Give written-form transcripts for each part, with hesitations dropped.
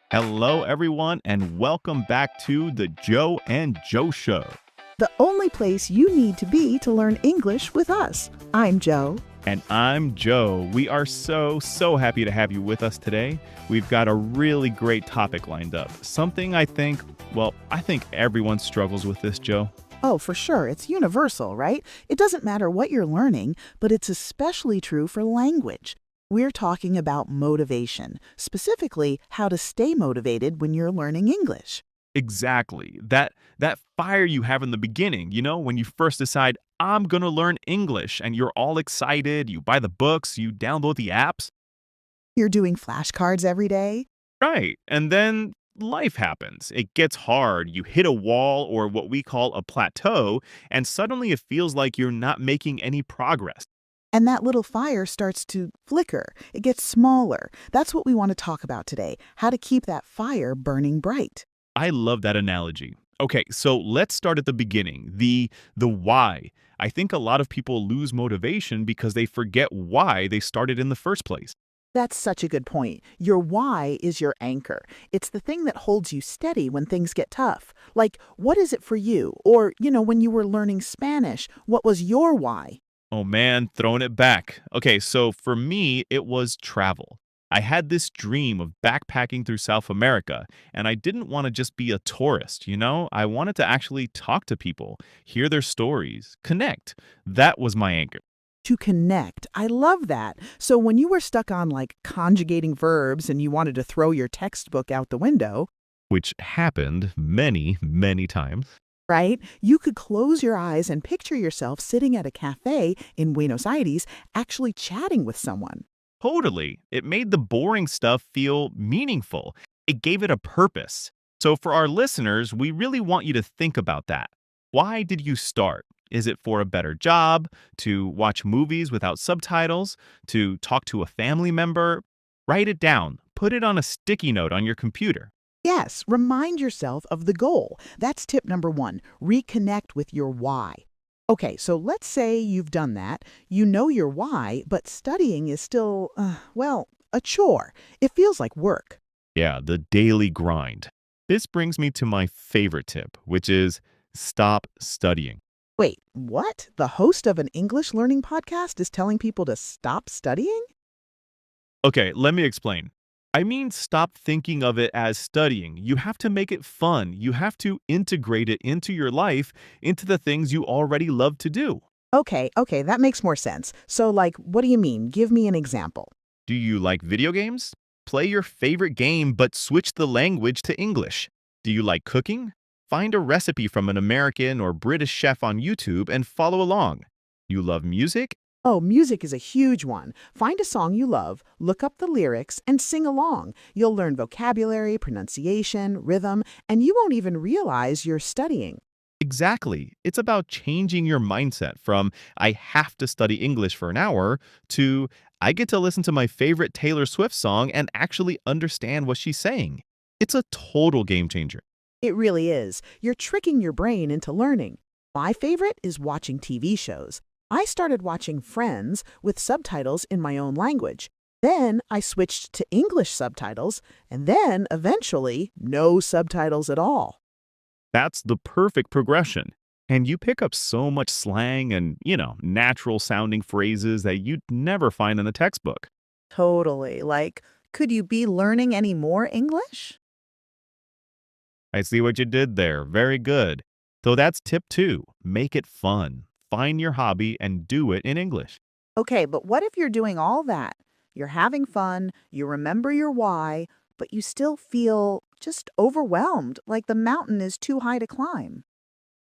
Hello, everyone, and welcome back to the Joe and Joe Show. The only place you need to be to learn English with us. I'm Joe. And I'm Joe. We are so happy to have you with us today. We've got a really great topic lined up. Something I think everyone struggles with this, Joe. Oh, for sure. It's universal, right? It doesn't matter what you're learning, but it's especially true for language. We're talking about motivation, specifically how to stay motivated when you're learning English. Exactly. That fire you have in the beginning, when you first decide, I'm going to learn English, and you're all excited, you buy the books, you download the apps. You're doing flashcards every day? Right. And then life happens. It gets hard. You hit a wall or what we call a plateau, and suddenly it feels like you're not making any progress. And that little fire starts to flicker. It gets smaller. That's what we want to talk about today, how to keep that fire burning bright. I love that analogy. Okay, so let's start at the beginning. The why. I think a lot of people lose motivation because they forget why they started in the first place. That's such a good point. Your why is your anchor. It's the thing that holds you steady when things get tough. Like, what is it for you? Or, when you were learning Spanish, what was your why? Oh man, throwing it back. Okay, so for me, it was travel. I had this dream of backpacking through South America, and I didn't want to just be a tourist. I wanted to actually talk to people, hear their stories, connect. That was my anchor, To connect. I love that. So when you were stuck on conjugating verbs and you wanted to throw your textbook out the window, which happened many times. right, you could close your eyes and picture yourself sitting at a cafe in Buenos Aires actually chatting with someone. Totally. It made the boring stuff feel meaningful. It gave it a purpose. So, for our listeners, we really want you to think about that. Why did you start? Is it for a better job? To watch movies without subtitles? To talk to a family member? Write it down. Put it on a sticky note on your computer. Yes, remind yourself of the goal. That's tip number one. Reconnect with your why. Okay, so let's say you've done that. You know your why, but studying is still, a chore. It feels like work. Yeah, the daily grind. This brings me to my favorite tip, which is stop studying. Wait, what? The host of an English learning podcast is telling people to stop studying? Okay, let me explain. I mean, stop thinking of it as studying. You have to make it fun. You have to integrate it into your life, into the things you already love to do. Okay, that makes more sense. So, what do you mean? Give me an example. Do you like video games? Play your favorite game, but switch the language to English. Do you like cooking? Find a recipe from an American or British chef on YouTube and follow along. You love music? Oh, music is a huge one. Find a song you love, look up the lyrics, and sing along. You'll learn vocabulary, pronunciation, rhythm, and you won't even realize you're studying. Exactly. It's about changing your mindset from I have to study English for an hour to I get to listen to my favorite Taylor Swift song and actually understand what she's saying. It's a total game changer. It really is. You're tricking your brain into learning. My favorite is watching TV shows. I started watching Friends with subtitles in my own language. Then I switched to English subtitles, and then, eventually, no subtitles at all. That's the perfect progression. And you pick up so much slang and, natural sounding phrases that you'd never find in the textbook. Totally. Could you be learning any more English? I see what you did there. Very good. So that's tip two. Make it fun. Find your hobby and do it in English. Okay, but what if you're doing all that? You're having fun, you remember your why, but you still feel just overwhelmed, like the mountain is too high to climb.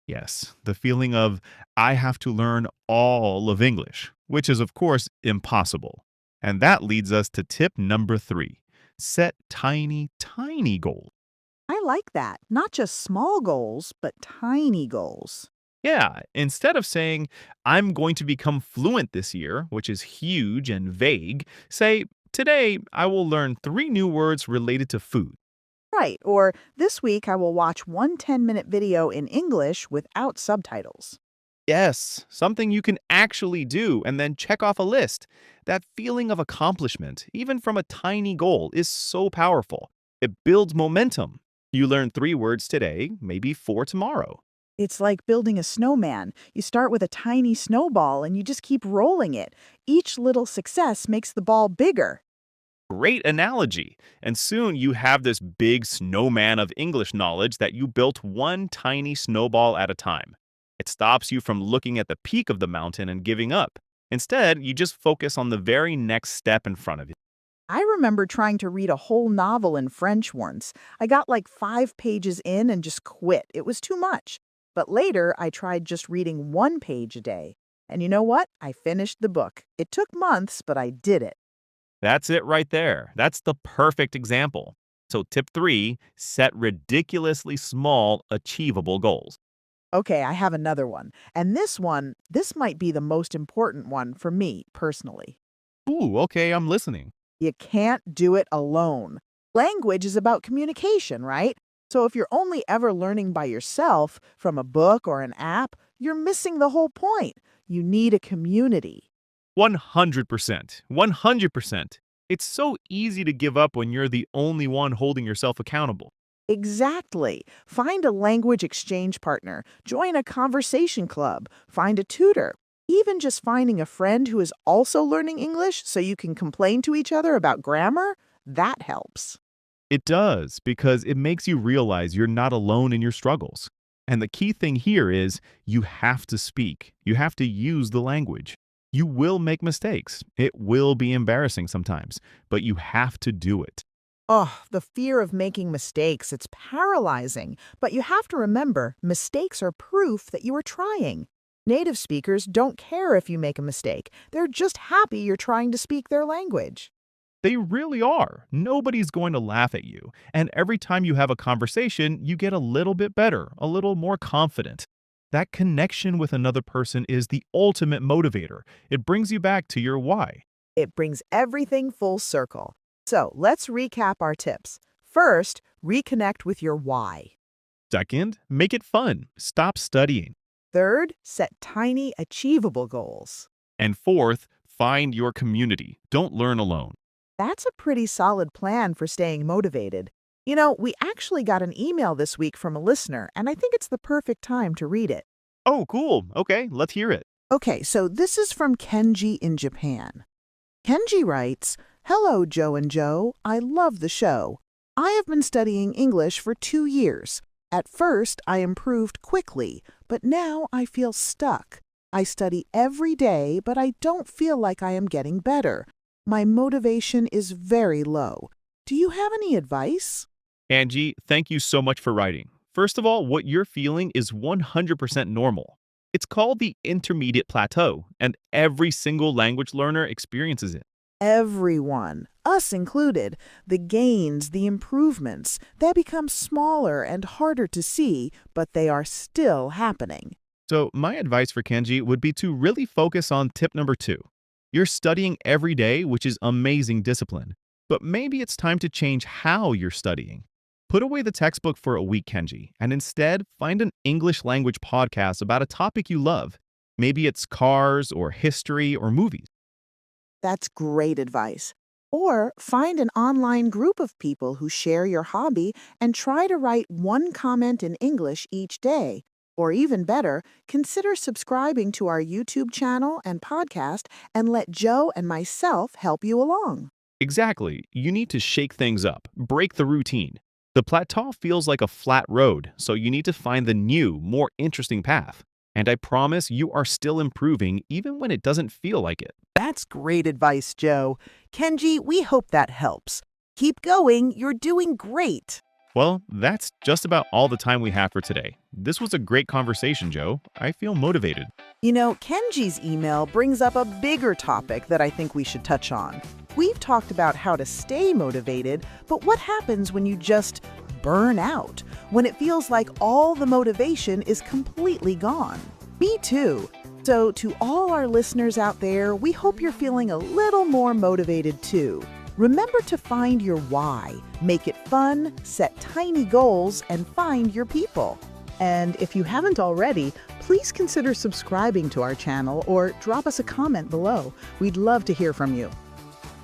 Yes, the feeling of I have to learn all of English, which is, of course, impossible. And that leads us to tip number three. Set tiny goals. I like that. Not just small goals, but tiny goals. Yeah, instead of saying, I'm going to become fluent this year, which is huge and vague, say, today I will learn three new words related to food. Right, or this week I will watch one 10-minute video in English without subtitles. Yes, something you can actually do and then check off a list. That feeling of accomplishment, even from a tiny goal, is so powerful. It builds momentum. You learn 3 words today, maybe 4 tomorrow. It's like building a snowman. You start with a tiny snowball and you just keep rolling it. Each little success makes the ball bigger. Great analogy. And soon you have this big snowman of English knowledge that you built one tiny snowball at a time. It stops you from looking at the peak of the mountain and giving up. Instead, you just focus on the very next step in front of you. I remember trying to read a whole novel in French once. I got like 5 pages in and just quit. It was too much. But later, I tried just reading 1 page a day. And you know what? I finished the book. It took months, but I did it. That's it right there. That's the perfect example. So, tip 3, set ridiculously small, achievable goals. Okay, I have another one. And this might be the most important one for me personally. Ooh, okay, I'm listening. You can't do it alone. Language is about communication, right? So if you're only ever learning by yourself from a book or an app, you're missing the whole point. You need a community. 100%. 100%. It's so easy to give up when you're the only one holding yourself accountable. Exactly. Find a language exchange partner, join a conversation club, find a tutor. Even just finding a friend who is also learning English so you can complain to each other about grammar, that helps. It does, because it makes you realize you're not alone in your struggles. And the key thing here is you have to speak. You have to use the language. You will make mistakes. It will be embarrassing sometimes, but you have to do it. Oh, the fear of making mistakes, it's paralyzing. But you have to remember, mistakes are proof that you are trying. Native speakers don't care if you make a mistake. They're just happy you're trying to speak their language. They really are. Nobody's going to laugh at you. And every time you have a conversation, you get a little bit better, a little more confident. That connection with another person is the ultimate motivator. It brings you back to your why. It brings everything full circle. So let's recap our tips. First, reconnect with your why. Second, make it fun. Stop studying. Third, set tiny, achievable goals. And fourth, find your community. Don't learn alone. That's a pretty solid plan for staying motivated. You know, we actually got an email this week from a listener, and I think it's the perfect time to read it. Oh, cool. Okay, let's hear it. Okay, so this is from Kenji in Japan. Kenji writes, "Hello, Joe and Joe. I love the show. I have been studying English for 2 years. At first, I improved quickly, but now I feel stuck. I study every day, but I don't feel like I am getting better. My motivation is very low. Do you have any advice?" Angie, thank you so much for writing. First of all, what you're feeling is 100% normal. It's called the intermediate plateau, and every single language learner experiences it. Everyone, us included, the gains, the improvements, they become smaller and harder to see, but they are still happening. So, my advice for Kenji would be to really focus on tip number 2. You're studying every day, which is amazing discipline. But maybe it's time to change how you're studying. Put away the textbook for a week, Kenji, and instead find an English language podcast about a topic you love. Maybe it's cars or history or movies. That's great advice. Or find an online group of people who share your hobby and try to write one comment in English each day. Or even better, consider subscribing to our YouTube channel and podcast and let Joe and myself help you along. Exactly. You need to shake things up, break the routine. The plateau feels like a flat road, so you need to find the new, more interesting path. And I promise you are still improving even when it doesn't feel like it. That's great advice, Joe. Kenji, we hope that helps. Keep going. You're doing great. Well, that's just about all the time we have for today. This was a great conversation, Joe. I feel motivated. You know, Kenji's email brings up a bigger topic that I think we should touch on. We've talked about how to stay motivated, but what happens when you just burn out? When it feels like all the motivation is completely gone? Me too. So to all our listeners out there, we hope you're feeling a little more motivated too. Remember to find your why, make it fun, set tiny goals, and find your people. And if you haven't already, please consider subscribing to our channel or drop us a comment below. We'd love to hear from you.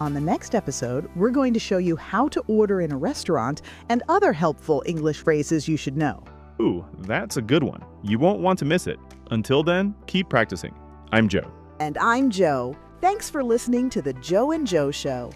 On the next episode, we're going to show you how to order in a restaurant and other helpful English phrases you should know. Ooh, that's a good one. You won't want to miss it. Until then, keep practicing. I'm Joe. And I'm Joe. Thanks for listening to The Joe and Joe Show.